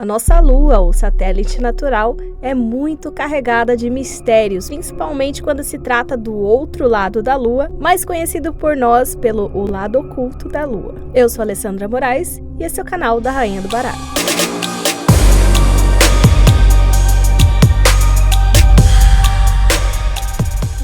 A nossa Lua, o satélite natural, é muito carregada de mistérios, principalmente quando se trata do outro lado da Lua, mais conhecido por nós pelo o lado oculto da Lua. Eu sou Alessandra Moraes e esse é o canal da Rainha do Baralho.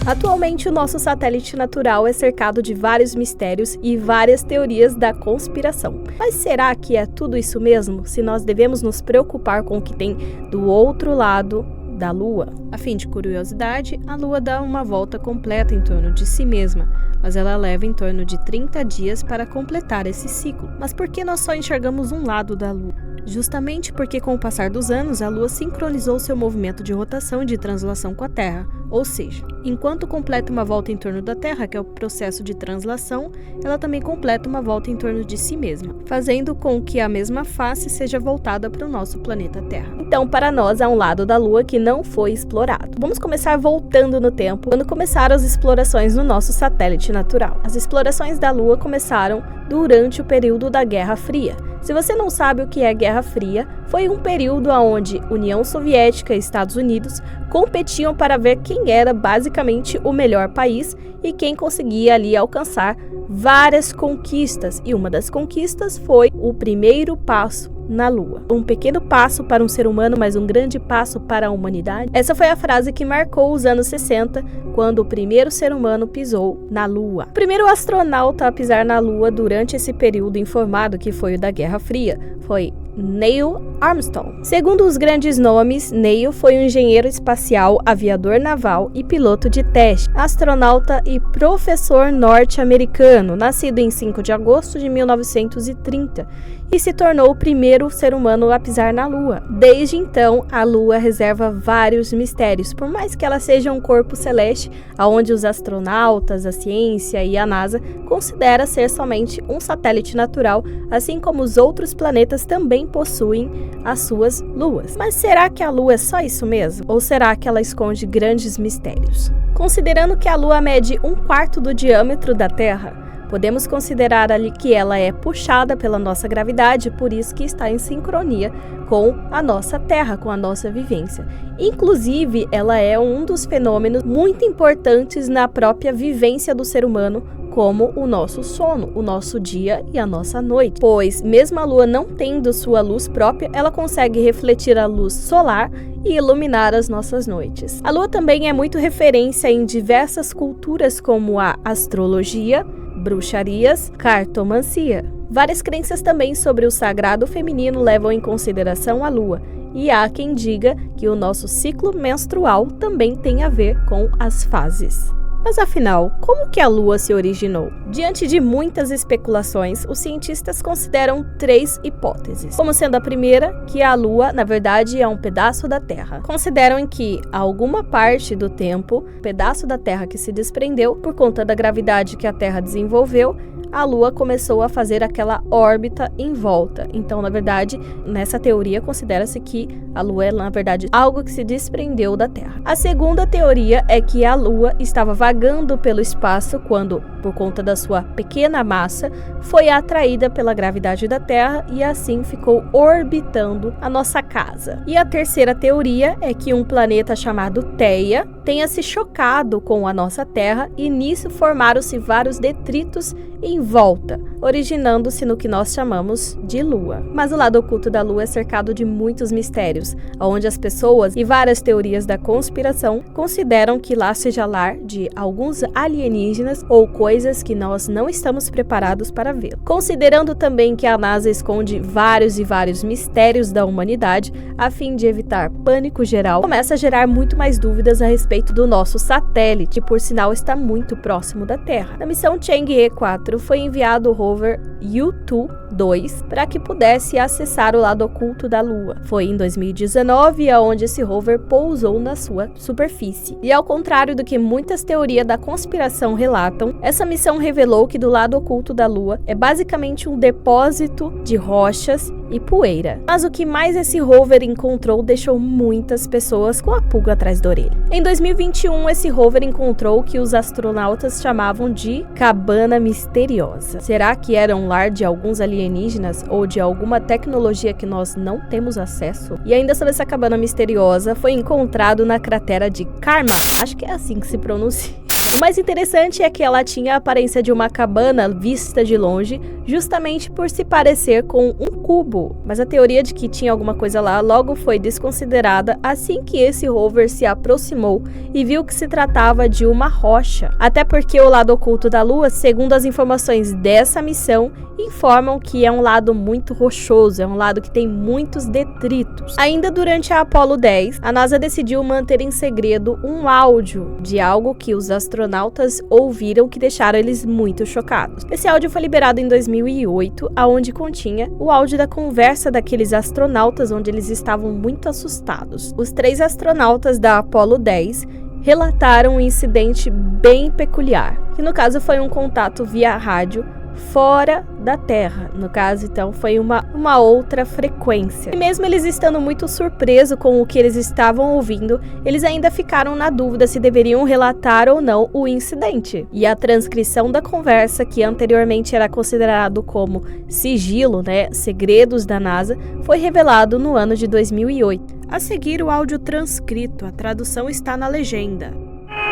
Atualmente, o nosso satélite natural é cercado de vários mistérios e várias teorias da conspiração. Mas será que é tudo isso mesmo? Se nós devemos nos preocupar com o que tem do outro lado da Lua? A fim de curiosidade, a Lua dá uma volta completa em torno de si mesma, mas ela leva em torno de 30 dias para completar esse ciclo. Mas por que nós só enxergamos um lado da Lua? Justamente porque com o passar dos anos, a Lua sincronizou seu movimento de rotação e de translação com a Terra. Ou seja, enquanto completa uma volta em torno da Terra, que é o processo de translação, ela também completa uma volta em torno de si mesma, fazendo com que a mesma face seja voltada para o nosso planeta Terra. Então, para nós, há um lado da Lua que não foi explorado. Vamos começar voltando no tempo, quando começaram as explorações no nosso satélite natural. As explorações da Lua começaram durante o período da Guerra Fria. Se você não sabe o que é Guerra Fria, foi um período onde União Soviética e Estados Unidos competiam para ver quem era basicamente o melhor país e quem conseguia ali alcançar várias conquistas. E uma das conquistas foi o primeiro passo na Lua. Um pequeno passo para um ser humano, mas um grande passo para a humanidade. Essa foi a frase que marcou os anos 60, quando o primeiro ser humano pisou na Lua. O primeiro astronauta a pisar na Lua durante esse período informado, que foi o da Guerra Fria, foi Neil Armstrong. Segundo os grandes nomes, Neil foi um engenheiro espacial, aviador naval e piloto de teste, astronauta e professor norte-americano, nascido em 5 de agosto de 1930, e se tornou o primeiro ser humano a pisar na Lua. Desde então, a Lua reserva vários mistérios, por mais que ela seja um corpo celeste, onde os astronautas, a ciência e a NASA consideram ser somente um satélite natural, assim como os outros planetas também possuem as suas luas. Mas será que a Lua é só isso mesmo? Ou será que ela esconde grandes mistérios? Considerando que a Lua mede 1/4 do diâmetro da Terra, podemos considerar ali que ela é puxada pela nossa gravidade, por isso que está em sincronia com a nossa Terra, com a nossa vivência. Inclusive, ela é um dos fenômenos muito importantes na própria vivência do ser humano, como o nosso sono, o nosso dia e a nossa noite. Pois, mesmo a Lua não tendo sua luz própria, ela consegue refletir a luz solar e iluminar as nossas noites. A Lua também é muito referência em diversas culturas, como a astrologia, bruxarias, cartomancia. Várias crenças também sobre o sagrado feminino levam em consideração a Lua, e há quem diga que o nosso ciclo menstrual também tem a ver com as fases. Mas afinal, como que a Lua se originou? Diante de muitas especulações, os cientistas consideram 3 hipóteses. Como sendo a primeira, que a Lua, na verdade, é um pedaço da Terra. Consideram que, a alguma parte do tempo, o pedaço da Terra que se desprendeu, por conta da gravidade que a Terra desenvolveu, a Lua começou a fazer aquela órbita em volta. Então, na verdade, nessa teoria, considera-se que a Lua é, na verdade, algo que se desprendeu da Terra. A segunda teoria é que a Lua estava vagando pelo espaço quando, por conta da sua pequena massa, foi atraída pela gravidade da Terra e assim ficou orbitando a nossa casa. E a terceira teoria é que um planeta chamado Theia tenha se chocado com a nossa Terra e nisso formaram-se vários detritos em volta, originando-se no que nós chamamos de Lua. Mas o lado oculto da Lua é cercado de muitos mistérios, onde as pessoas e várias teorias da conspiração consideram que lá seja lar de alguns alienígenas ou coisas que nós não estamos preparados para ver. Considerando também que a NASA esconde vários e vários mistérios da humanidade, a fim de evitar pânico geral, começa a gerar muito mais dúvidas a respeito do nosso satélite, que por sinal está muito próximo da Terra. Na missão Chang'e 4 foi enviado o rover Yutu-2 para que pudesse acessar o lado oculto da Lua. Foi em 2019 onde esse rover pousou na sua superfície. E ao contrário do que muitas teorias da conspiração relatam, essa missão revelou que do lado oculto da Lua é basicamente um depósito de rochas e poeira. Mas o que mais esse rover encontrou deixou muitas pessoas com a pulga atrás da orelha. Em 2021, esse rover encontrou o que os astronautas chamavam de cabana misteriosa. Será que era um lar de alguns alienígenas ou de alguma tecnologia que nós não temos acesso? E ainda sobre essa cabana misteriosa, foi encontrado na cratera de Karma. Acho que é assim que se pronuncia. O mais interessante é que ela tinha a aparência de uma cabana vista de longe, justamente por se parecer com um cubo. Mas a teoria de que tinha alguma coisa lá logo foi desconsiderada assim que esse rover se aproximou e viu que se tratava de uma rocha. Até porque o lado oculto da Lua, segundo as informações dessa missão, informam que é um lado muito rochoso, é um lado que tem muitos detritos. Ainda durante a Apollo 10, a NASA decidiu manter em segredo um áudio de algo que os astronautas ouviram que deixaram eles muito chocados. Esse áudio foi liberado em 2008, aonde continha o áudio da conversa daqueles astronautas onde eles estavam muito assustados. Os 3 astronautas da Apollo 10 relataram um incidente bem peculiar, que no caso foi um contato via rádio fora da Terra. No caso, então, foi uma outra frequência. E mesmo eles estando muito surpresos com o que eles estavam ouvindo, eles ainda ficaram na dúvida se deveriam relatar ou não o incidente. E a transcrição da conversa, que anteriormente era considerado como sigilo, segredos da NASA, foi revelado no ano de 2008. A seguir, o áudio transcrito. A tradução está na legenda.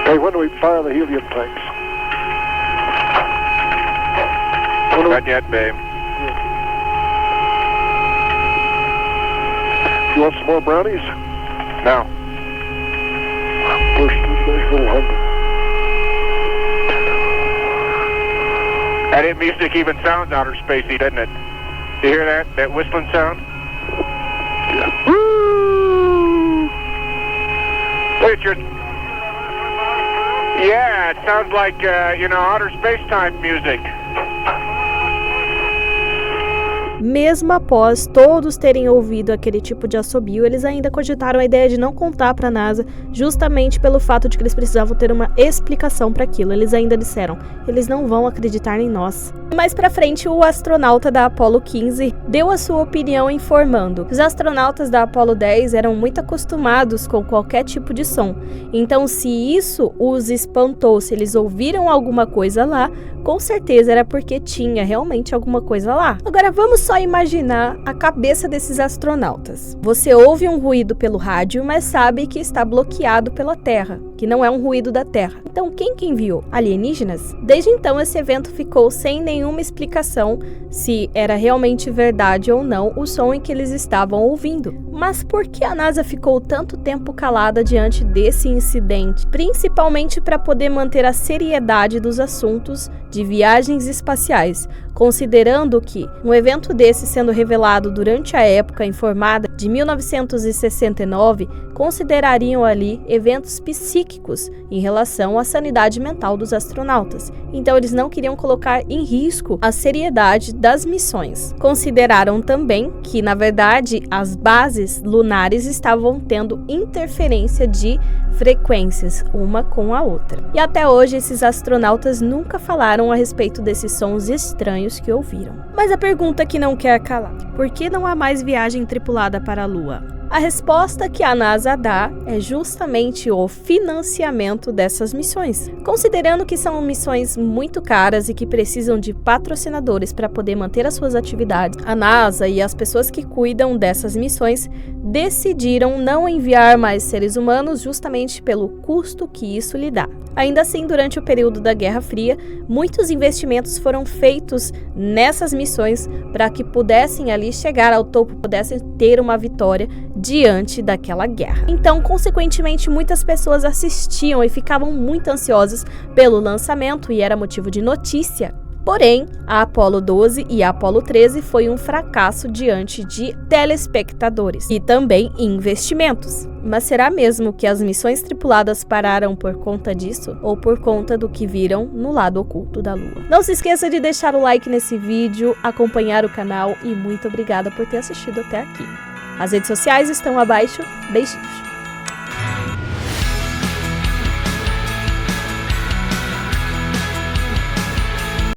Hey, when do we fire the helium tanks? Not yet, babe. You want some more brownies? No. First, there's a little hungry. That music even sounds outer spacey, doesn't it? You hear that? That whistling sound? Yeah. Woo! Look at your... Yeah, it sounds like, outer space type music. Mesmo após todos terem ouvido aquele tipo de assobio, eles ainda cogitaram a ideia de não contar para a NASA, justamente pelo fato de que eles precisavam ter uma explicação para aquilo. Eles ainda disseram, eles não vão acreditar em nós. Mais pra frente, o astronauta da Apollo 15 deu a sua opinião informando que os astronautas da Apollo 10 eram muito acostumados com qualquer tipo de som. Então, se isso os espantou, se eles ouviram alguma coisa lá, com certeza era porque tinha realmente alguma coisa lá. Agora, vamos só imaginar a cabeça desses astronautas. Você ouve um ruído pelo rádio, mas sabe que está bloqueado pela Terra, que não é um ruído da Terra. Então, quem que enviou? Alienígenas? Desde então, esse evento ficou sem nenhuma explicação se era realmente verdade ou não o som em que eles estavam ouvindo. Mas por que a NASA ficou tanto tempo calada diante desse incidente? Principalmente para poder manter a seriedade dos assuntos de viagens espaciais, considerando que um evento desse sendo revelado durante a época informada de 1969, considerariam ali eventos psíquicos em relação à sanidade mental dos astronautas. Então eles não queriam colocar em risco a seriedade das missões. Consideraram também que, na verdade, as bases lunares estavam tendo interferência de frequências uma com a outra. E até hoje esses astronautas nunca falaram a respeito desses sons estranhos que ouviram. Mas a pergunta que não quer calar: por que não há mais viagem tripulada para a Lua? A resposta que a NASA dá é justamente o financiamento dessas missões. Considerando que são missões muito caras e que precisam de patrocinadores para poder manter as suas atividades, a NASA e as pessoas que cuidam dessas missões decidiram não enviar mais seres humanos justamente pelo custo que isso lhe dá. Ainda assim, durante o período da Guerra Fria, muitos investimentos foram feitos nessas missões para que pudessem ali chegar ao topo, pudessem ter uma vitória diante daquela guerra. Então, consequentemente, muitas pessoas assistiam e ficavam muito ansiosas pelo lançamento e era motivo de notícia. Porém, a Apollo 12 e a Apollo 13 foi um fracasso diante de telespectadores e também investimentos. Mas será mesmo que as missões tripuladas pararam por conta disso ou por conta do que viram no lado oculto da Lua? Não se esqueça de deixar o like nesse vídeo, acompanhar o canal e muito obrigada por ter assistido até aqui. As redes sociais estão abaixo. Beijinhos!